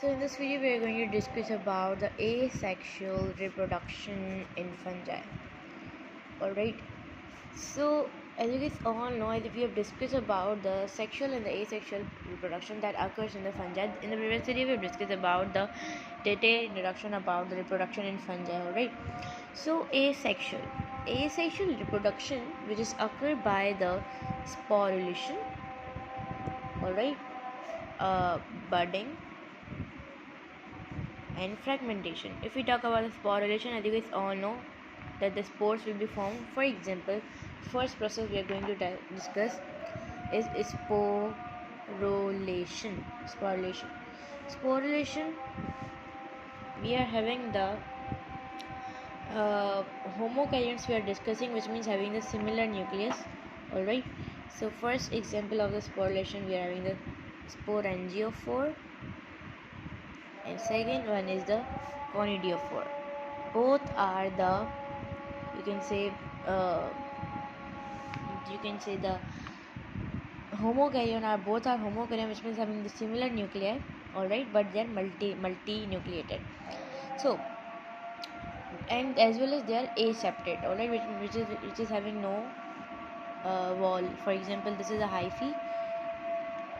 So in this video we are going to discuss about the asexual reproduction in fungi. Alright, so as you guys all know, as we have discussed about the sexual and the asexual reproduction that occurs in the fungi. In the previous video we have discussed about the detailed introduction about the reproduction in fungi. Alright, so asexual reproduction, which is occurred by the sporulation, alright, budding and fragmentation. If we talk about the sporulation, as you guys all know that the spores will be formed. For example, first process we are going to discuss is sporulation. Sporulation, we are having the homokaryons we are discussing, which means having the similar nucleus. Alright, so first example of the sporulation, we are having the sporangiophore, and second one is the conidiophore. Both are the you can say the homokaryon, are both are homokaryon, which means having the similar nuclei, alright, but they are multi nucleated. So, and as well as they are aseptate, alright, which is having no wall. For example, this is a hyphae.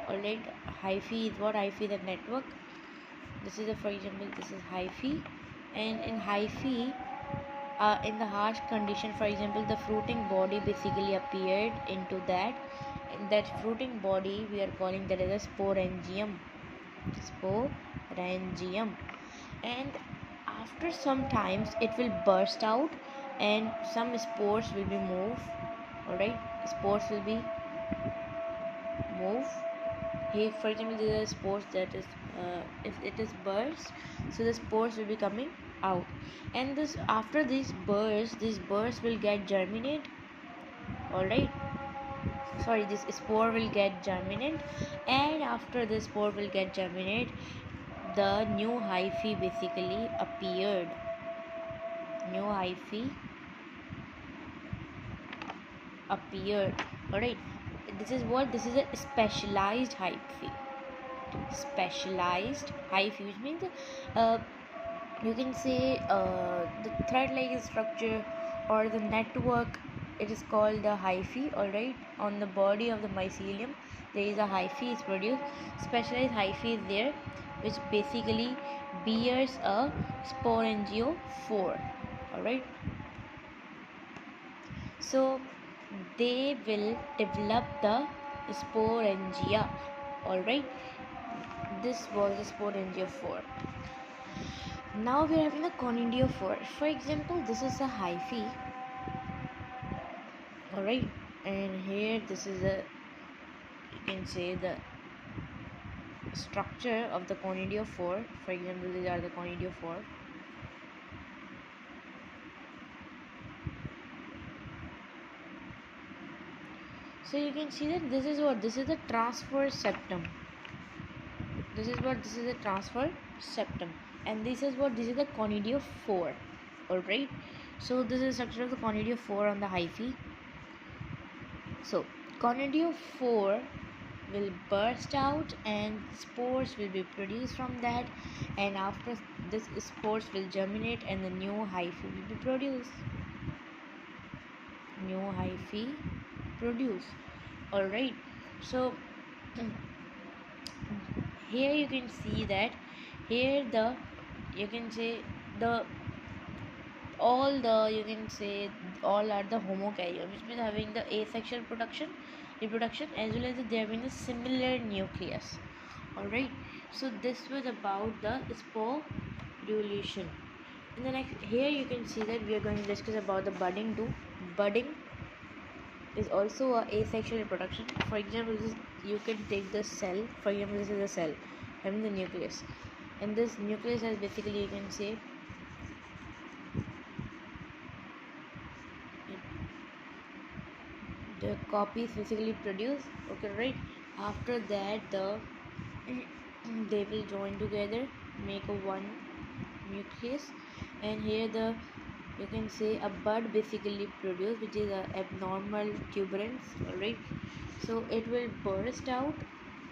Alright, hyphae is what? Hyphae is a network. This is a, for example, this is hyphae, and in hyphae, in the harsh condition, for example, the fruiting body basically appeared into that. In that fruiting body, we are calling that as a sporangium. And after some times, it will burst out, and some spores will be moved. Alright, spores will be moved. Here, for example, there are spores that is if it is burst, so the spores will be coming out, and this after this burst will get germinate. Alright, sorry, this spore will get germinate, and after the spore will get germinate, the new hyphae basically appeared. Alright, this is a specialized hyphae. Which means you can say the thread-like structure or the network. It is called the hyphae. Alright, on the body of the mycelium there is a hyphae is produced. Specialized hyphae is there, which basically bears a sporangiophore. Alright, so they will develop the sporangia. Alright, this was the sporangiophore. Now we are having the conidiophore. For example, this is a hyphae. Alright, and here this is a, you can say, the structure of the conidiophore. For example, these are the conidiophore. So you can see that this is the transverse septum. This is the transverse septum, and this is the conidiophore. Alright, so this is the structure of the conidiophore on the hyphae. So conidiophore will burst out, and spores will be produced from that, and after this spores will germinate, and the new hyphae will be produced. Alright, so here you can see that here the you can say the all are the homokaryon, which means having the asexual reproduction, as well as they having a similar nucleus. Alright, so this was about the sporulation. In the next, here you can see that we are going to discuss about the budding too. Budding is also a asexual reproduction. For example, you can take the cell. For example, this is a cell having the nucleus, and this nucleus has basically, you can say, the copies physically produced. Okay, right, after that they will join together, make a one nucleus, and here you can say a bud basically produced, which is a abnormal tuberance. Alright, so it will burst out,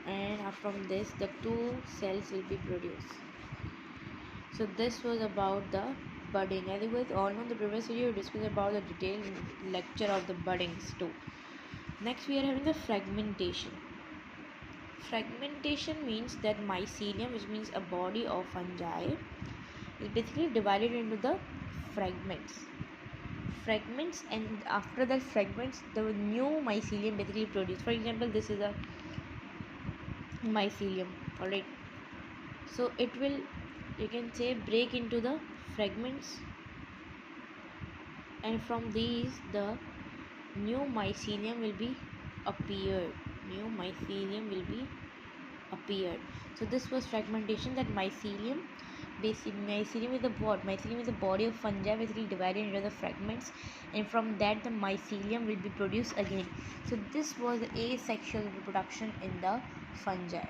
and from this the two cells will be produced. So this was about the budding. As you guys all know, in the previous video we discussed about the detailed lecture of the buddings too. Next we are having the fragmentation. Fragmentation means that mycelium, which means a body of fungi, is basically divided into the fragments. And after that fragments, the new mycelium basically produced. For example, this is a mycelium, alright. So it will, you can say, break into the fragments, and from these the new mycelium will be appeared. So this was fragmentation, that mycelium, basically mycelium is the what? Mycelium is a body of fungi basically divided into the fragments, and from that the mycelium will be produced again. So this was asexual reproduction in the fungi.